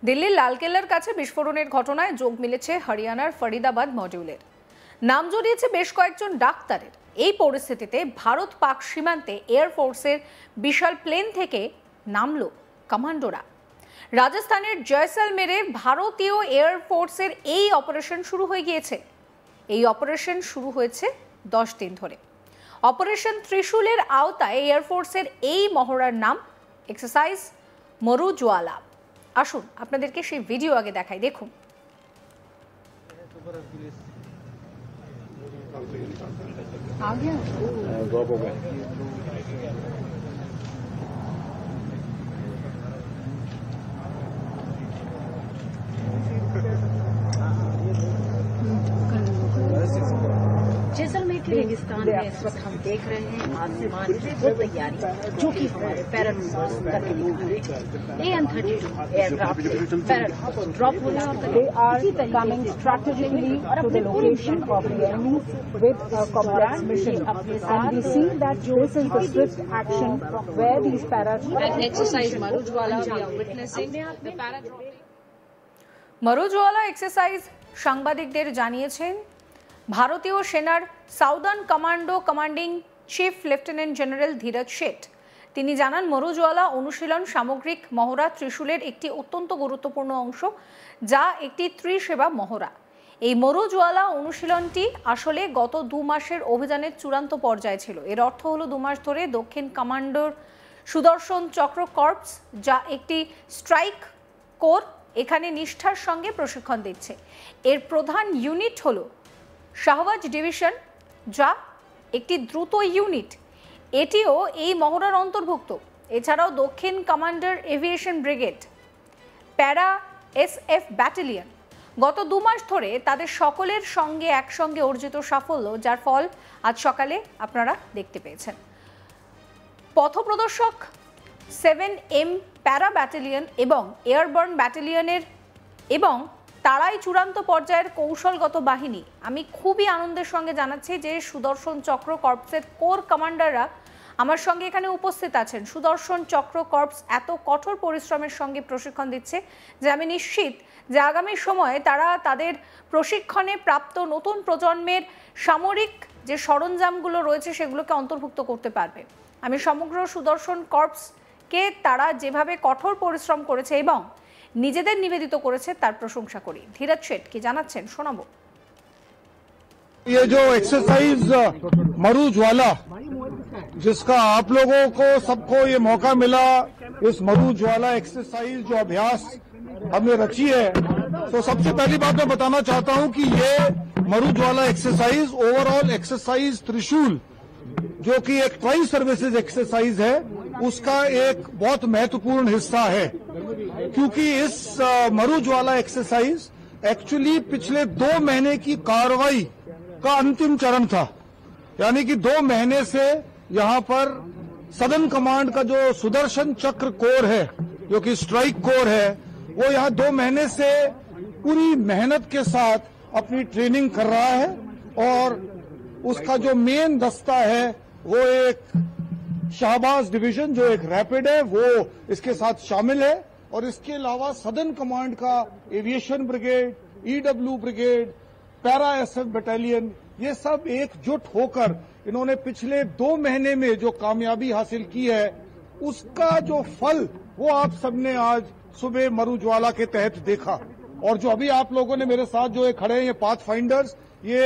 দিল্লির লালকেল্লার কাছে বিস্ফোরণের ঘটনায় যোগ মিলেছে হরিয়ানার ফরিদাবাদ মডিউলের। নাম জড়িয়েছে বেশ কয়েকজন ডাক্তারের। এই পরিস্থিতিতে ভারত পাক সীমান্তে এয়ারফোর্সের বিশাল প্লেন থেকে নামল কমান্ডোরা। রাজস্থানের জয়সলমেরে ভারতীয় এয়ারফোর্সের এই অপারেশন শুরু হয়ে গিয়েছে। এই অপারেশন শুরু হয়েছে 10 দিন ধরে। অপারেশন ত্রিশূলের আওতায় এয়ারফোর্সের এই মহড়ার নাম এক্সারসাইজ মরুজ্বালা। আসুন আপনাদেরকে সেই ভিডিও আগে দেখাই, দেখুন। जैसलमेर के रेगिस्तान में इस वक्त हम देख रहे हैं आसमान से वो तैयारी जो कि हमारे पैरानूवर्स करके दिखाई AN-32 एयरक्राफ्ट ड्रॉप होना। They are coming strategically to the location of the enemy with a complex mission, and we see that this is the swift action where these paratroopers exercise Marujwala we are witnessing the paradropping। Marujwala exercise সাংবাদিকদের জানিয়েছেন ভারতীয় সেনার southern commando commanding chief lieutenant general Dheeraj Seth. তিনি জানান, মরুজ্বালা অনুশীলন সামগ্রিক মহড়া ত্রিশূলের একটি অত্যন্ত গুরুত্বপূর্ণ অংশ, যা একটি ত্রিসেবা মহড়া। এই মরুজ্বালা অনুশীলনটি আসলে গত 2 মাসের অভিযানের চূড়ান্ত পর্যায়ে ছিল। এর অর্থ হলো 2 মাস ধরে দক্ষিণ কমান্ডোর সুদর্শন চক্র কর্পস, যা একটি স্ট্রাইক কোর, এখানে নিষ্ঠার সঙ্গে প্রশিক্ষণ দিচ্ছে। এর প্রধান ইউনিট হলো শাহবাজ ডিভিশন, যা একটি দ্রুত ইউনিট। এটিও এই মহড়ার অন্তর্ভুক্ত। এছাড়াও দক্ষিণ কমান্ডার এভিয়েশন ব্রিগেড, প্যারা SF ব্যাটালিয়ন গত 2 মাস ধরে তাদের সকলের সঙ্গে একসঙ্গে অর্জিত সাফল্য, যার ফল আজ সকালে আপনারা দেখতে পেয়েছেন। পথপ্রদর্শক 7M প্যারা ব্যাটালিয়ন এবং এয়ারবর্ন ব্যাটালিয়নের এবং তারাই চূড়ান্ত পর্যায়ের কৌশলগত বাহিনী। আমি খুবই আনন্দের সঙ্গে জানাচ্ছি যে সুদর্শন চক্র কর্পসের কোর কমান্ডাররা আমার সঙ্গে এখানে উপস্থিত আছেন। সুদর্শন চক্র কর্পস এত কঠোর পরিশ্রমের সঙ্গে প্রশিক্ষণ দিচ্ছে যে আমি নিশ্চিত যে আগামী সময়ে তারা তাদের প্রশিক্ষণে প্রাপ্ত নতুন প্রজন্মের সামরিক যে সরঞ্জামগুলো রয়েছে সেগুলোকে অন্তর্ভুক্ত করতে পারবে। আমি সমগ্র সুদর্শন কর্পসকে তারা যেভাবে কঠোর পরিশ্রম করেছে এবং নিজেদের নিবেদিত করেছে তার প্রশংসা করি। ধীরজ শেঠ কি জানাচ্ছেন শোনাবো। ये जो एक्सरसाइज मरुज्वाला, जिसका आप लोगों को सबको ये मौका मिला, इस मरुज्वाला एक्सरसाइज जो अभ्यास हमने रची है, तो सबसे पहली बात मैं बताना चाहता हूं कि ये मरुज्वाला एक्सरसाइज ओवरऑल एक्सरसाइज त्रिशूल, जो कि एक ट्राई सर्विसेज एक्सरसाइज है, उसका एक बहुत महत्वपूर्ण हिस्सा है। क्योंकि इस मरुज्वाला एक्सरसाइज एक्चुअली पिछले 2 महीने की कार्रवाई का अंतिम चरण था। यानी कि 2 महीने से यहां पर सदर्न कमांड का जो सुदर्शन चक्र कोर है, जो कि स्ट्राइक कोर है, वो यहां 2 महीने से पूरी मेहनत के साथ अपनी ट्रेनिंग कर रहा है। और उसका जो मेन दस्ता है वो एक शाहबाज डिवीजन, जो एक रैपिड है, वो इसके साथ शामिल है। और इसके अलावा सदर्न कमांड का aviation brigade, EW brigade, para SF battalion, ये सब एकजुट होकर इन्होंने पिछले 2 महीने में जो कामयाबी हासिल की है, उसका जो फल वो आप सबने आज सुबह मरुज्वाला के तहत देखा। और जो अभी आप लोगों ने मेरे साथ जो खड़े हैं, ये पाथ फाइंडर्स, ये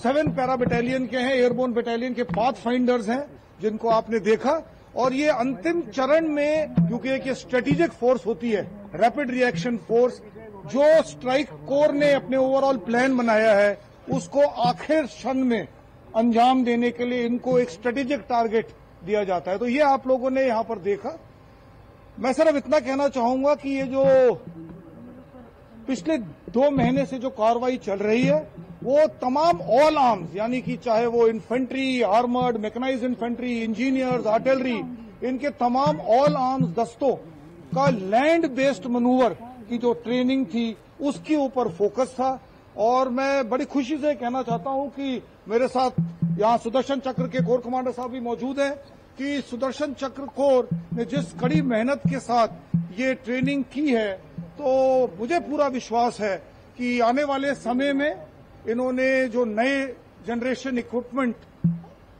7 पैरा बटालियन के हैं, एयरबोर्न बटालियन के पाथ फाइंडर्स हैं, जिनको आपने देखा। और ये अंतिम चरण में, क्योंकि एक ये स्ट्रेटेजिक फोर्स होती है, रैपिड रिएक्शन फोर्स, जो स्ट्राइक कोर ने अपने ओवरऑल प्लान बनाया है, उसको आखिर क्षण में अंजाम देने के लिए इनको एक स्ट्रेटेजिक टारगेट दिया जाता है। तो ये आप लोगों ने यहां पर देखा। मैं सिर्फ इतना कहना चाहूंगा कि ये जो पिछले 2 महीने से जो कार्रवाई चल रही है, वो तमाम ऑल आर्म्स, यानी कि चाहे वो infantry, armoured, mechanised infantry, engineers, artillery, इनके तमाम ऑल आर्म्स दस्तों का लैंड बेस्ड मनूवर की जो ट्रेनिंग थी, उसके ऊपर फोकस था। और मैं बड़ी खुशी से कहना चाहता हूं कि मेरे साथ यहाँ सुदर्शन चक्र के कोर कमांडर साहब भी मौजूद हैं कि सुदर्शन चक्र कोर ने जिस कड़ी मेहनत के साथ ये ट्रेनिंग की है, तो मुझे पूरा विश्वास है कि आने वाले समय में इन्होंने जो नए जनरेशन इक्विपमेंट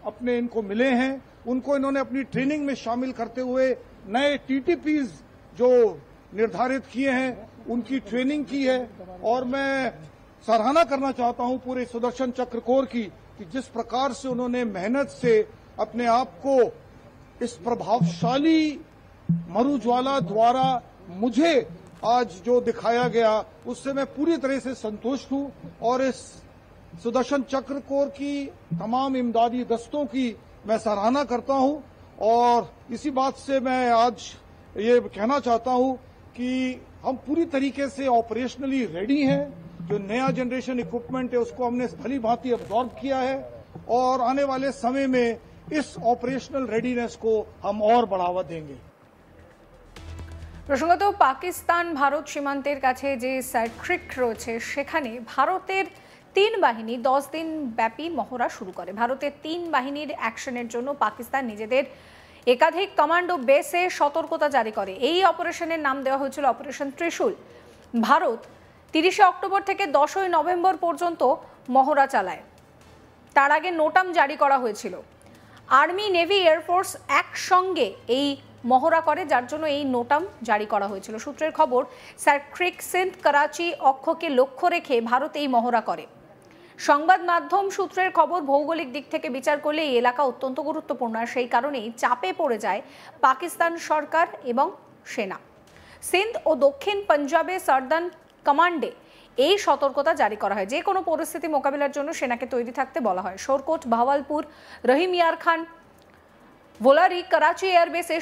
अपने इनको मिले हैं उनको इन्होंने अपनी ट्रेनिंग में शामिल करते हुए नए टीटीपीज जो निर्धारित किए हैं उनकी ट्रेनिंग की है। और मैं सराहना करना चाहता हूं पूरे सुदर्शन चक्र कोर की कि जिस प्रकार से उन्होंने मेहनत से अपने आप को इस प्रभावशाली मरुज्वाला द्वारा मुझे आज जो दिखाया गया उससे मैं पूरी तरह से संतुष्ट हूं और इस सुदर्शन चक्र कोर की तमाम इमदादी दस्तों की मैं सराहना करता हूं। और इसी बात से मैं आज ये कहना चाहता हूं कि हम पूरी तरीके से ऑपरेशनली रेडी हैं। जो नया जनरेशन इक्विपमेंट है उसको हमने भली भांति अब्जॉर्ब किया है और आने वाले समय में इस ऑपरेशनल रेडीनेस को हम और बढ़ावा देंगे। প্রসঙ্গত পাকিস্তান ভারত সীমান্তের কাছে যে সার্ক্রিক রয়েছে সেখানে ভারতের 3 বাহিনী 10 দিন ব্যাপী মহড়া শুরু করে। ভারতের 3 বাহিনীর অ্যাকশনের জন্য পাকিস্তান নিজেদের একাধিক কমান্ডো বেসে সতর্কতা জারি করে। এই অপারেশনের নাম দেওয়া হয়েছিল অপারেশন ত্রিশূল। ভারত 30 অক্টোবর থেকে 10 নভেম্বর পর্যন্ত মহড়া চালায়। তার আগে নোটাম জারি করা হয়েছিল। আর্মি নেভি এয়ারফোর্স একসঙ্গে এই মহড়া করে যার জন্য এই নোটাম জারি করা হয়েছিল। সূত্রের খবর সার্ক্রিক সিন্ধ করাচি অক্ষকে লক্ষ্য রেখে ভারত এই মহড়া করে। সংবাদ মাধ্যম সূত্রের খবর ভৌগোলিক দিক থেকে বিচার করলে এই এলাকা অত্যন্ত গুরুত্বপূর্ণ আর সেই কারণেই চাপে পড়ে যায় পাকিস্তান সরকার এবং সেনা। সিন্ধ ও দক্ষিণ পাঞ্জাবে সার্দান কমান্ডে এই সতর্কতা জারি করা হয়। যে কোনো পরিস্থিতি মোকাবিলার জন্য সেনাকে তৈরি থাকতে বলা হয়। শোরকোট, ভাওয়ালপুর, রহিম ইয়ার খান, ভোলারি, করাচি এয়ারবেসে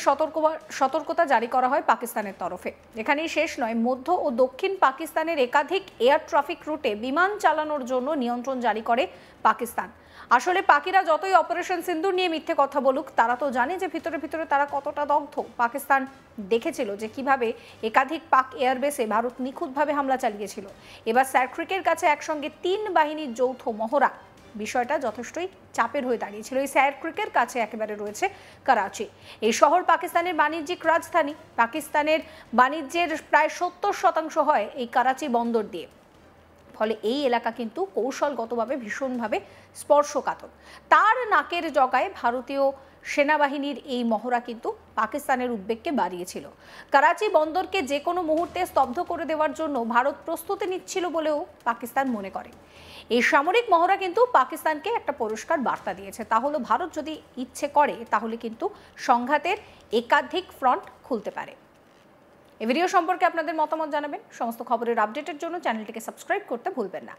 সতর্কতা জারি করা হয় পাকিস্তানের তরফে। এখানেই শেষ নয়, মধ্য ও দক্ষিণ পাকিস্তানের একাধিক এয়ার ট্রাফিক রুটে বিমান চালানোর জন্য নিয়ন্ত্রণ জারি করে পাকিস্তান। আসলে পাকিরা যতই অপারেশন সিন্দুর নিয়ে মিথ্যে কথা বলুক তারা তো জানে যে ভিতরে ভিতরে তারা কতটা দগ্ধ। পাকিস্তান দেখেছিল যে কিভাবে একাধিক পাক এয়ারবেসে ভারত নিখুঁতভাবে হামলা চালিয়েছিল। এবার সার্ক্রিকের কাছে একসঙ্গে 3 বাহিনীর যৌথ মহড়া বিষয়টা যথেষ্টই চাপের হয়ে দাঁড়িয়েছিল। এই সার্ক্রিকের কাছে একেবারে রয়েছে করাচি। এই শহর পাকিস্তানের বাণিজ্যিক রাজধানী। পাকিস্তানের বাণিজ্যের প্রায় 70% হয় এই করাচি বন্দর দিয়ে। ফলে এই এলাকা কিন্তু কৌশলগতভাবে ভীষণভাবে স্পর্শকাতর। তার নাকের জগায় ভারতীয় সেনাবাহিনীর এই মহড়া কিন্তু পাকিস্তানের উদ্বেগকে বাড়িয়েছিল। করাচি বন্দরকে যে কোনো মুহূর্তে স্তব্ধ করে দেওয়ার জন্য ভারত প্রস্তুতি নিচ্ছিল বলেও পাকিস্তান মনে করে। এই সামরিক মহড়া কিন্তু পাকিস্তানকে একটা পরিষ্কার বার্তা দিয়েছে, তা হলো ভারত যদি ইচ্ছে করে তাহলে কিন্তু সংঘাতের একাধিক ফ্রন্ট খুলতে পারে। এই ভিডিও সম্পর্কে আপনাদের মতামত জানাবেন। সমস্ত খবরের আপডেটের জন্য চ্যানেলটিকে সাবস্ক্রাইব করতে ভুলবেন না।